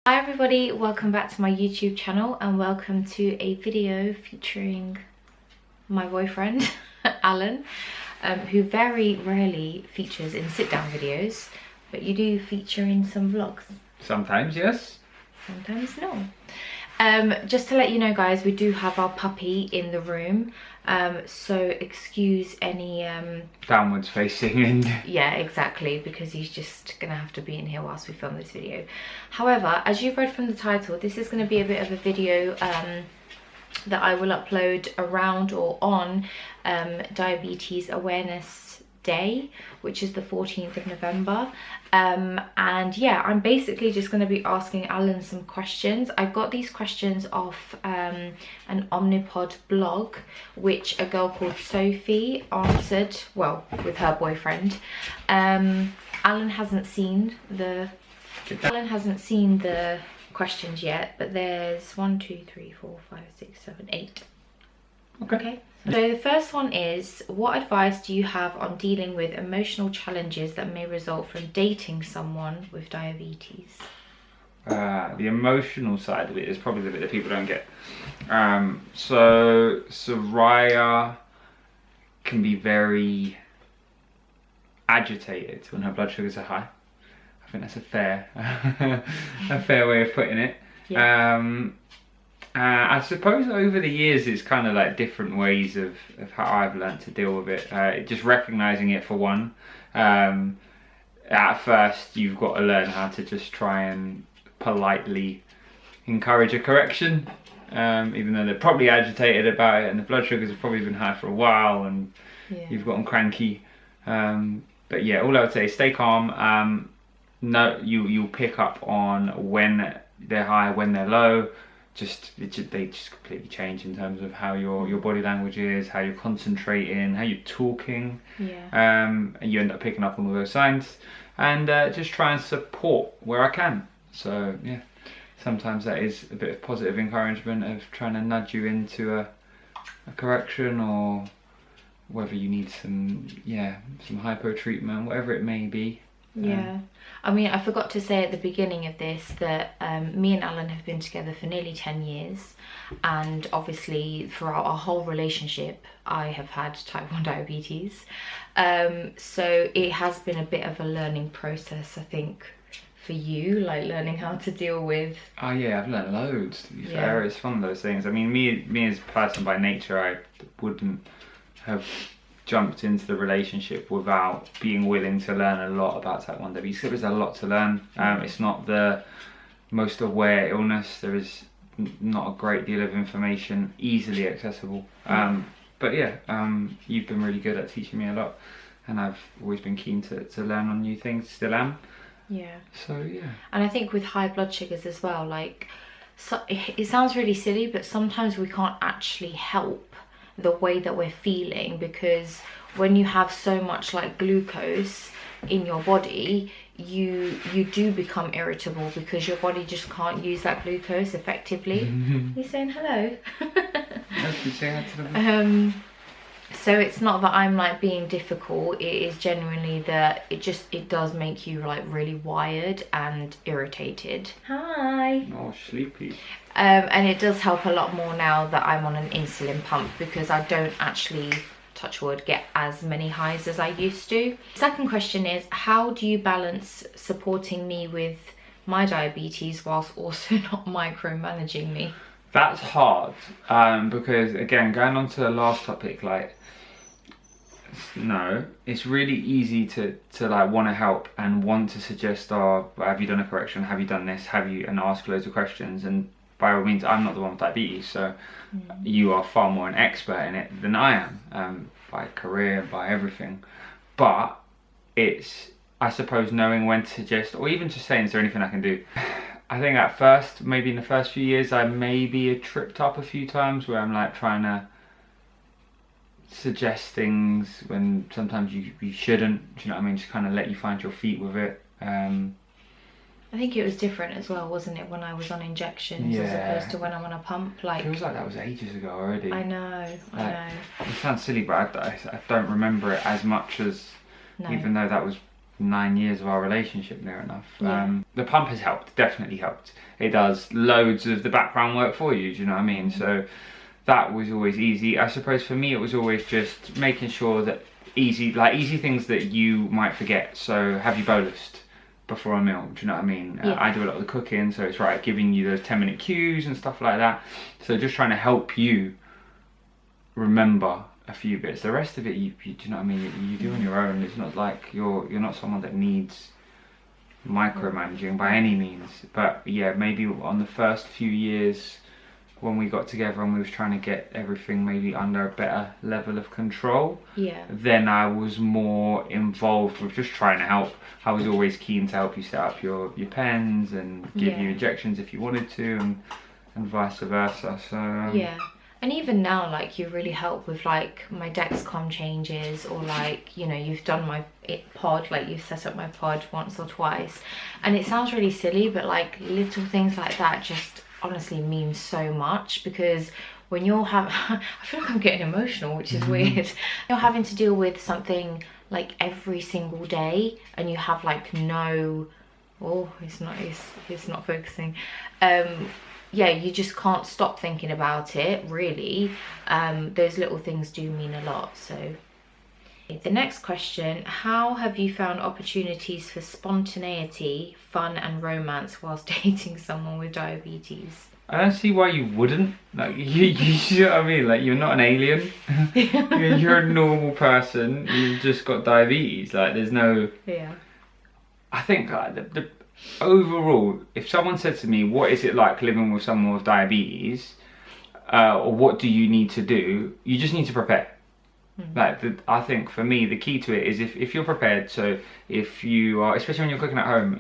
Hi everybody, welcome back to my YouTube channel and welcome to a video featuring my boyfriend Alan, who very rarely features in sit-down videos, but you do feature in some vlogs. Sometimes yes, sometimes no. Just to let you know guys, we do have our puppy in the room, so excuse any downwards facing and yeah, exactly, because he's just gonna have to be in here whilst we film this video. However, as you've read from the title, this is going to be a bit of a video that I will upload around or on Diabetes Awareness Day, which is the 14th of November. And yeah, I'm basically just going to be asking Alan some questions. I got these questions off an Omnipod blog, which a girl called Sophie answered, well, with her boyfriend. Alan hasn't seen the questions yet, but there's 1, 2, 3, 4, 5, 6, 7, 8. Okay. So the first one is, what advice do you have on dealing with emotional challenges that may result from dating someone with diabetes? The emotional side of it is probably the bit that people don't get. So Soraia can be very agitated when her blood sugars are high. I think that's a fair way of putting it. Yeah. I suppose over the years it's kind of like different ways of how I've learned to deal with it. Just recognizing it for one. At first you've got to learn how to just try and politely encourage a correction, even though they're probably agitated about it and the blood sugars have probably been high for a while and you've gotten cranky. But yeah, all I would say is stay calm. No, you'll pick up on when they're high, when they're low. They just completely change in terms of how your body language is, how you're concentrating, how you're talking. Yeah. And you end up picking up on all those signs, and just try and support where I can. So yeah, sometimes that is a bit of positive encouragement of trying to nudge you into a correction, or whether you need some hypo treatment, whatever it may be. Yeah, I mean, I forgot to say at the beginning of this that me and Alan have been together for nearly 10 years, and obviously throughout our whole relationship I have had type 1 diabetes, so it has been a bit of a learning process, I think, for you, like learning how to deal with... Oh yeah, I've learned loads, to be fair. It's one of those things. I mean, me as a person by nature, I wouldn't have jumped into the relationship without being willing to learn a lot about type 1 diabetes. There is a lot to learn. It's not the most aware illness. There is not a great deal of information easily accessible. But yeah, you've been really good at teaching me a lot, and I've always been keen to learn on new things, still am. Yeah. So yeah. And I think with high blood sugars as well, like, so it sounds really silly, but sometimes we can't actually help the way that we're feeling, because when you have so much like glucose in your body, you do become irritable because your body just can't use that glucose effectively. You're saying hello. So it's not that I'm like being difficult, it is genuinely that it does make you like really wired and irritated. Hi. Oh, sleepy. And it does help a lot more now that I'm on an insulin pump, because I don't actually, touch wood, get as many highs as I used to. Second question is, how do you balance supporting me with my diabetes whilst also not micromanaging me? That's hard, because again, going on to the last topic, like, no, it's really easy to like want to help and want to suggest, oh, have you done a correction, have you done this, and ask loads of questions. And by all means, I'm not the one with diabetes, so you are far more an expert in it than I am, by career, by everything. But it's, I suppose, knowing when to suggest, or even just saying, is there anything I can do? I think at first, maybe in the first few years, I maybe tripped up a few times where I'm like trying to suggest things when sometimes you shouldn't. Do you know what I mean? Just kind of let you find your feet with it. I think it was different as well, wasn't it, when I was on injections as opposed to when I'm on a pump? Like, it feels like that was ages ago already. I know. It sounds silly, but I don't remember it as much as, even though that was 9 years of our relationship, near enough. Yeah. The pump has helped, definitely helped. It does loads of the background work for you, do you know what I mean? So that was always easy. I suppose for me it was always just making sure that easy things that you might forget. So have you bolused before a meal, do you know what I mean? Yeah. I do a lot of the cooking, so it's right giving you those 10-minute cues and stuff like that. So just trying to help you remember a few bits. The rest of it, you do you know what I mean? You do on your own. It's not like you're not someone that needs micromanaging by any means. But yeah, maybe on the first few years when we got together and we was trying to get everything maybe under a better level of control, then I was more involved with just trying to help. I was always keen to help you set up your pens and give you injections if you wanted to, and vice versa. So yeah. And even now, like, you really help with like my Dexcom changes, or like, you know, you've done my pod, like you've set up my pod once or twice. And it sounds really silly, but like little things like that just honestly mean so much, because when you're having, I feel like I'm getting emotional, which is weird. You're having to deal with something like every single day, and you have like no, oh, it's not focusing. Yeah, you just can't stop thinking about it, really. Those little things do mean a lot. So the next question, how have you found opportunities for spontaneity, fun and romance whilst dating someone with diabetes? I don't see why you wouldn't. Like, you know what I mean? Like, you're not an alien. You're a normal person. You've just got diabetes. Like, there's no... Yeah. I think the overall, if someone said to me, what is it like living with someone with diabetes, or what do you need to do, you just need to prepare. Like, I think for me the key to it is if you're prepared. So if you are, especially when you're cooking at home,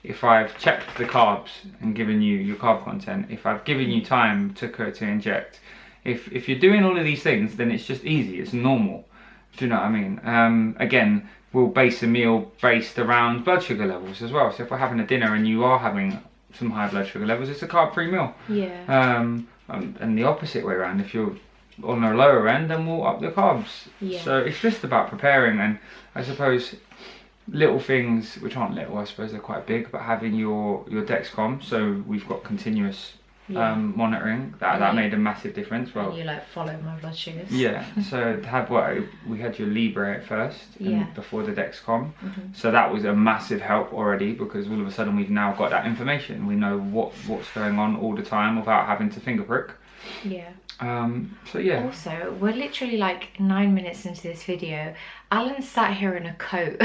if I've checked the carbs and given you your carb content, if I've given you time to inject, if you're doing all of these things, then it's just easy, it's normal. Do you know what I mean? Again, we'll base a meal based around blood sugar levels as well. So if we're having a dinner and you are having some high blood sugar levels, it's a carb-free meal. Yeah. And the opposite way around, if you're on the lower end, then we'll up the carbs. Yeah. So it's just about preparing, and I suppose little things, which aren't little, I suppose they're quite big, but having your Dexcom, so we've got continuous monitoring, that made a massive difference. Well, and you like follow my blood sugars. Yeah, so to have we had your Libre at first, before the Dexcom, so that was a massive help already, because all of a sudden we've now got that information. We know what's going on all the time without having to finger prick. Yeah. So yeah. Also, we're literally like 9 minutes into this video. Alan sat here in a coat.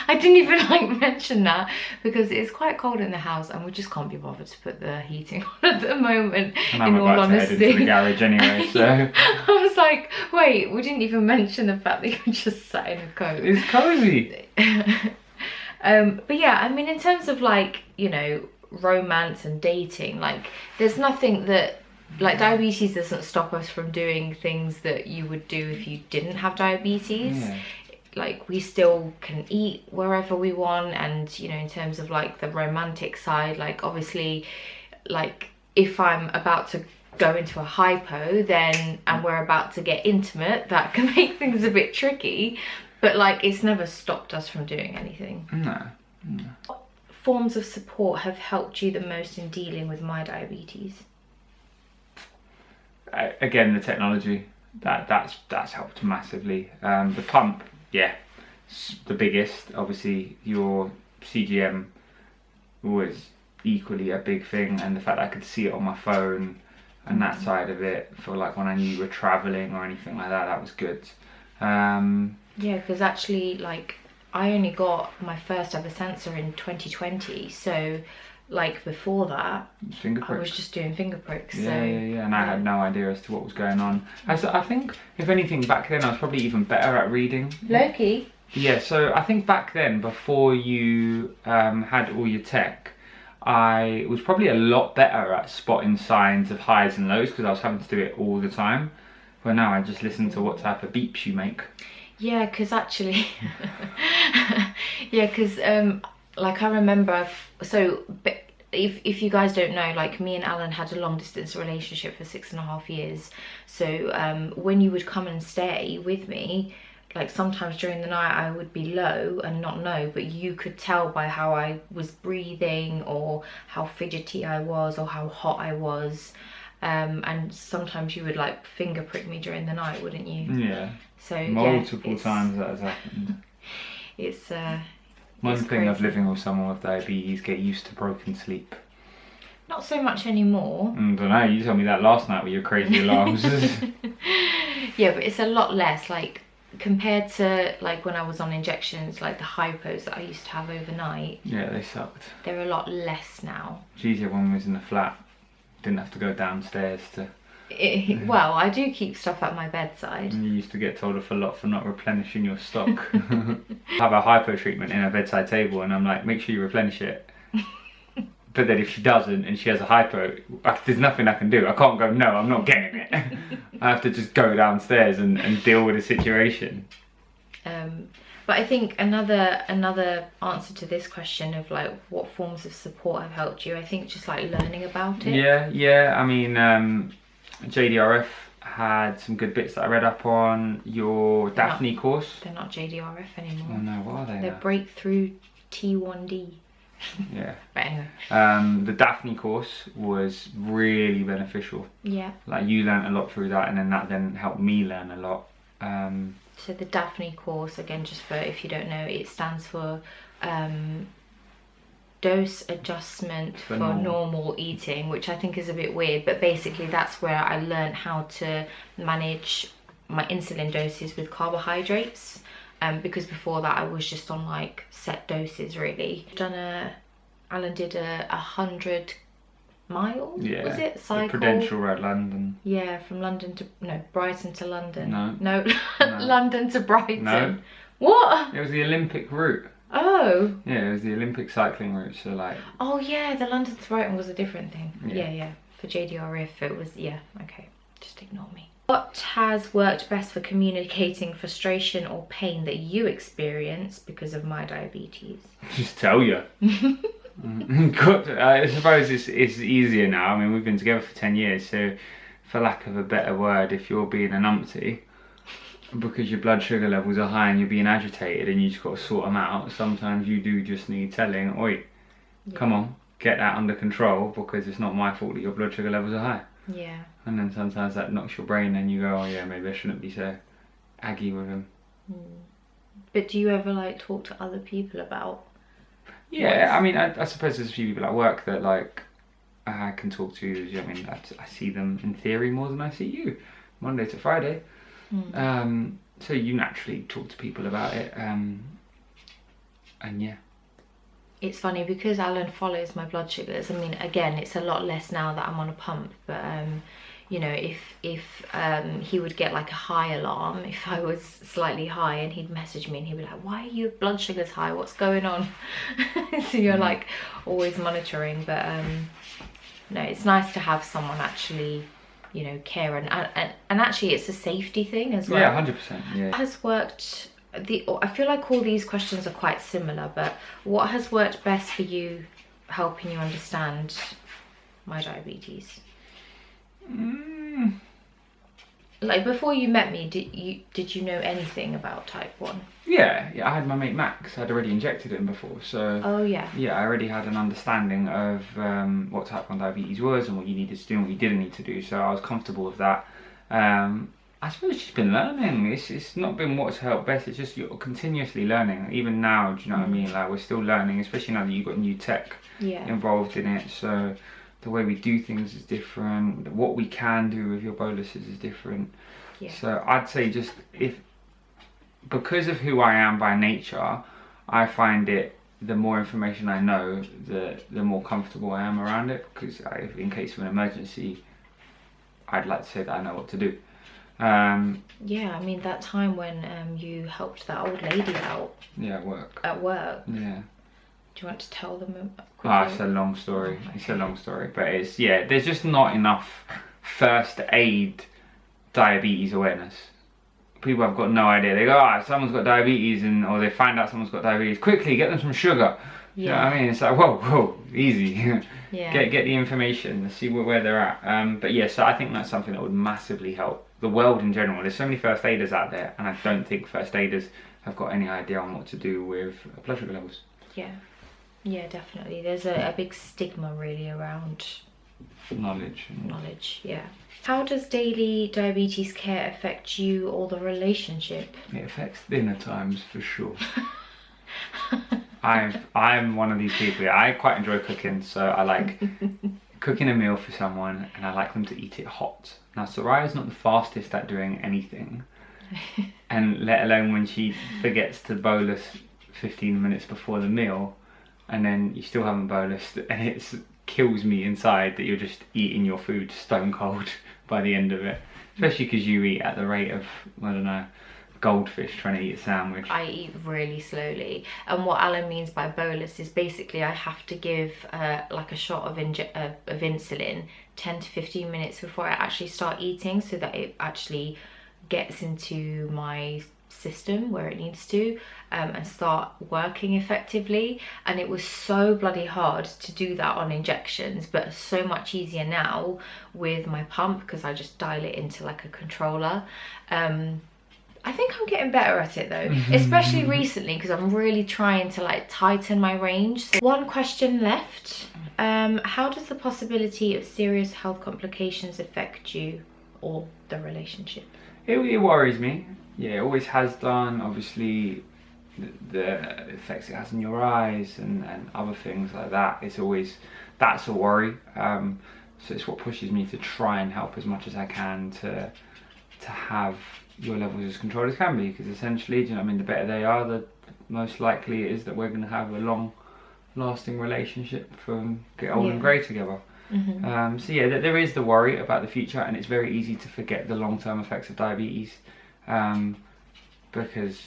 I didn't even like mention that, because it's quite cold in the house and we just can't be bothered to put the heating on at the moment. And I'm about to head into the garage anyway, so I was like, wait, we didn't even mention the fact that you just sat in a coat. It's cozy. But yeah, I mean, in terms of like, you know, romance and dating, like there's nothing that, like, diabetes doesn't stop us from doing things that you would do if you didn't have diabetes. Yeah. Like, we still can eat wherever we want, and, you know, in terms of like the romantic side, like obviously, like if I'm about to go into a hypo, then and we're about to get intimate, that can make things a bit tricky, but like it's never stopped us from doing anything. No. What forms of support have helped you the most in dealing with my diabetes? Again, the technology, that's helped massively. The pump, yeah, the biggest. Obviously your CGM was equally a big thing, and the fact that I could see it on my phone and that side of it, for like when I knew you were traveling or anything like that, that was good. Yeah, because actually, like, I only got my first ever sensor in 2020, so like before that, finger pricks. I was just doing finger pricks. Yeah, and I had no idea as to what was going on. I think, if anything, back then I was probably even better at reading. Loki. Yeah, so I think back then, before you had all your tech, I was probably a lot better at spotting signs of highs and lows, because I was having to do it all the time. But now I just listen to what type of beeps you make. Yeah, because actually, like I remember, so if you guys don't know, like me and Alan had a long distance relationship for 6.5 years. So when you would come and stay with me, like sometimes during the night I would be low and not know, but you could tell by how I was breathing or how fidgety I was or how hot I was. And sometimes you would like finger prick me during the night, wouldn't you? Yeah. So multiple times that has happened. It's one it's thing crazy. of living with someone with diabetes, get used to broken sleep. Not so much anymore. I don't know, you told me that last night with your crazy alarms. Yeah, but it's a lot less, like compared to like when I was on injections, like the hypos that I used to have overnight. Yeah, they sucked. They're a lot less now. It's easier when we was in the flat. Didn't have to go downstairs to... Well, I do keep stuff at my bedside. You used to get told off a lot for not replenishing your stock. I have a hypo treatment in her bedside table and I'm like, make sure you replenish it. But then if she doesn't and she has a hypo, there's nothing I can do. I can't go, no, I'm not getting it. I have to just go downstairs and deal with the situation. But I think another answer to this question of like what forms of support have helped you, I think just like learning about it. Yeah. I mean, JDRF had some good bits that I read up on. Your Daphne course. They're not JDRF anymore. Oh no, what are they? They're now? Breakthrough T1D. Yeah. But anyway. The Daphne course was really beneficial. Yeah. Like you learnt a lot through that, and then that then helped me learn a lot. So the Daphne course, again, just for if you don't know, it stands for dose adjustment for normal eating, which I think is a bit weird, but basically that's where I learned how to manage my insulin doses with carbohydrates. Because before that I was just on like set doses really. Alan did a 100 miles, was it? Cycle? The Prudential Road, London. Yeah, from Brighton to London. No. London to Brighton. No. What? It was the Olympic route. Oh. Yeah, it was the Olympic cycling route, so like... Oh yeah, the London to Brighton was a different thing. Yeah. Yeah. For JDRF it was, yeah, okay. Just ignore me. What has worked best for communicating frustration or pain that you experience because of my diabetes? Just tell you. I suppose it's easier now. I mean, we've been together for 10 years, so for lack of a better word, if you're being an umpty, because your blood sugar levels are high and you're being agitated and you just got to sort them out, sometimes you do just need telling, oi, come on, get that under control, because it's not my fault that your blood sugar levels are high. Yeah. And then sometimes that knocks your brain and you go, oh yeah, maybe I shouldn't be so aggy with him. But do you ever like talk to other people about? Yeah, I mean, I suppose there's a few people at work that like I can talk to. I mean, I see them in theory more than I see you, Monday to Friday. So you naturally talk to people about it, and yeah. It's funny because Alan follows my blood sugars. I mean, again, it's a lot less now that I'm on a pump, but you know, if he would get like a high alarm if I was slightly high, and he'd message me and he'd be like, why are your blood sugars high, what's going on? So you're like always monitoring, but no, it's nice to have someone actually, you know, care, and actually it's a safety thing as well. Yeah, 100%. Yeah. What has worked? I feel like all these questions are quite similar, but what has worked best for you, helping you understand my diabetes? Like before you met me, did you know anything about type 1? Yeah, I had my mate Max. I'd already injected him before, so oh yeah, I already had an understanding of what type 1 diabetes was and what you needed to do and what you didn't need to do, so I was comfortable with that. I suppose it's just been learning. It's not been what's helped best. It's just you're continuously learning. Even now, do you know what I mean? Like we're still learning, especially now that you've got new tech involved in it. So the way we do things is different. What we can do with your boluses is different. Yeah. So I'd say just because of who I am by nature, I find it, the more information I know, the more comfortable I am around it. Because in case of an emergency, I'd like to say that I know what to do. Yeah, I mean that time when you helped that old lady out. Yeah, at work. Yeah. Do you want to tell them? It's a long story. Okay. It's a long story, but it's, yeah, there's just not enough first aid diabetes awareness. People have got no idea. They go, someone's got diabetes, or they find out someone's got diabetes. Quickly, get them some sugar. Yeah. You know what I mean? It's like, whoa, easy. Yeah. Get the information, see where they're at. But yeah, so I think that's something that would massively help the world in general. There's so many first aiders out there, and I don't think first aiders have got any idea on what to do with blood sugar levels. Yeah, definitely. There's a big stigma really around knowledge, yeah. How does daily diabetes care affect you or the relationship? It affects dinner times for sure. I'm one of these people. I quite enjoy cooking, so I like cooking a meal for someone, and I like them to eat it hot. Now, Soraia's not the fastest at doing anything, and let alone when she forgets to bolus 15 minutes before the meal, and then you still haven't bolused, and it kills me inside that you're just eating your food stone cold by the end of it. Especially because you eat at the rate of, I don't know, goldfish trying to eat a sandwich. I eat really slowly, and what Alan means by bolus is basically I have to give like a shot of insulin 10 to 15 minutes before I actually start eating, so that it actually gets into my system where it needs to, and start working effectively. And it was so bloody hard to do that on injections, but so much easier now with my pump, because I just dial it into like a controller. I think I'm getting better at it though, especially recently, because I'm really trying to like tighten my range. So one question left. How does the possibility of serious health complications affect you or the relationship? It worries me. Yeah, it always has done. Obviously, the effects it has on your eyes and other things like that. It's always, that's a worry. So it's what pushes me to try and help as much as I can to have your levels as controlled as can be, because essentially, do you know what I mean, the better they are, the most likely it is that we're going to have a long lasting relationship from get old and grey together. So yeah, there is the worry about the future, and it's very easy to forget the long-term effects of diabetes, because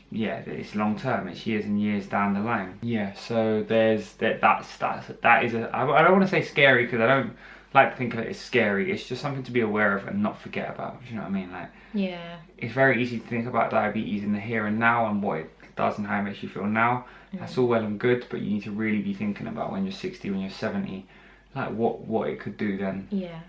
yeah, it's long-term, it's years and years down the line. Yeah, so there's that is a, I don't want to say scary, because I don't like to think of it as scary. It's just something to be aware of and not forget about. Do you know what I mean? Like, yeah, it's very easy to think about diabetes in the here and now and what it does and how it makes you feel now. That's all well and good, but you need to really be thinking about when you're 60, when you're 70, like what it could do then. Yeah,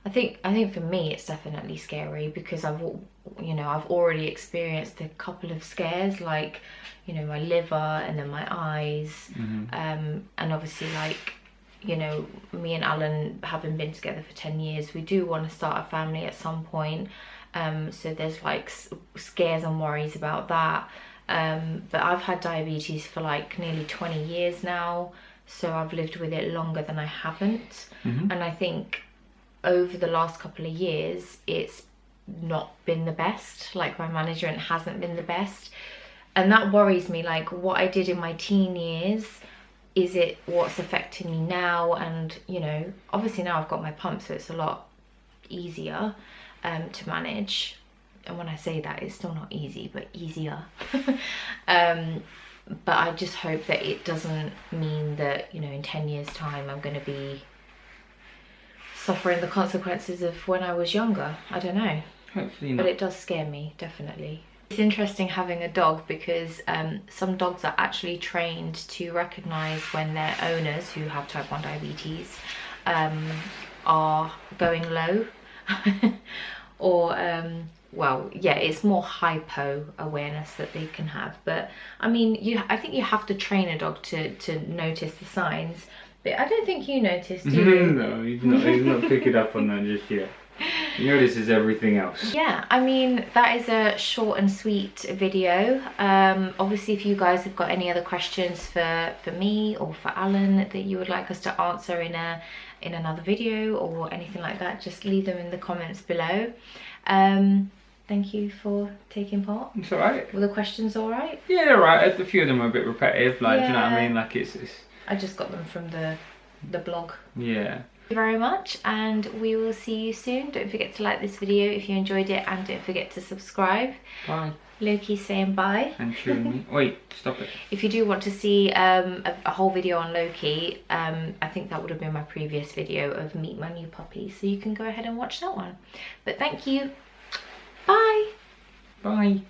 I think for me it's definitely scary, because I've already experienced a couple of scares, like, you know, my liver and then my eyes, and obviously, like, you know, me and Alan, having been together for 10 years, we do want to start a family at some point. So there's like scares and worries about that. But I've had diabetes for like nearly 20 years now, so I've lived with it longer than I haven't. And I think over the last couple of years, it's not been the best. Like, my management hasn't been the best. And that worries me, like what I did in my teen years, is it what's affecting me now? And, you know, obviously now I've got my pump, so it's a lot easier to manage. And when I say that, it's still not easy, but easier. But I just hope that it doesn't mean that, you know, in 10 years time I'm going to be suffering the consequences of when I was younger. I don't know. Hopefully not. But it does scare me, definitely. It's interesting having a dog, because some dogs are actually trained to recognise when their owners, who have type 1 diabetes, are going low. Or, well, yeah, it's more hypo awareness that they can have. But I mean, I think you have to train a dog to notice the signs. But I don't think you noticed, do you? No, he's not picking up on that just yet. You notices everything else. Yeah, I mean, that is a short and sweet video. Obviously, if you guys have got any other questions for me or for Alan that you would like us to answer in another video or anything like that, just leave them in the comments below. Thank you for taking part. It's alright. Were the questions alright? Yeah, they're alright. A few of them are a bit repetitive, like, do you know what I mean? Like, it's... I just got them from the blog. Yeah. Thank you very much, and we will see you soon. Don't forget to like this video if you enjoyed it, and don't forget to subscribe. Bye. Loki's saying bye. And chewing me. Wait, stop it. If you do want to see a whole video on Loki, I think that would have been my previous video of Meet My New Puppy, so you can go ahead and watch that one. But thank you. Bye. Bye.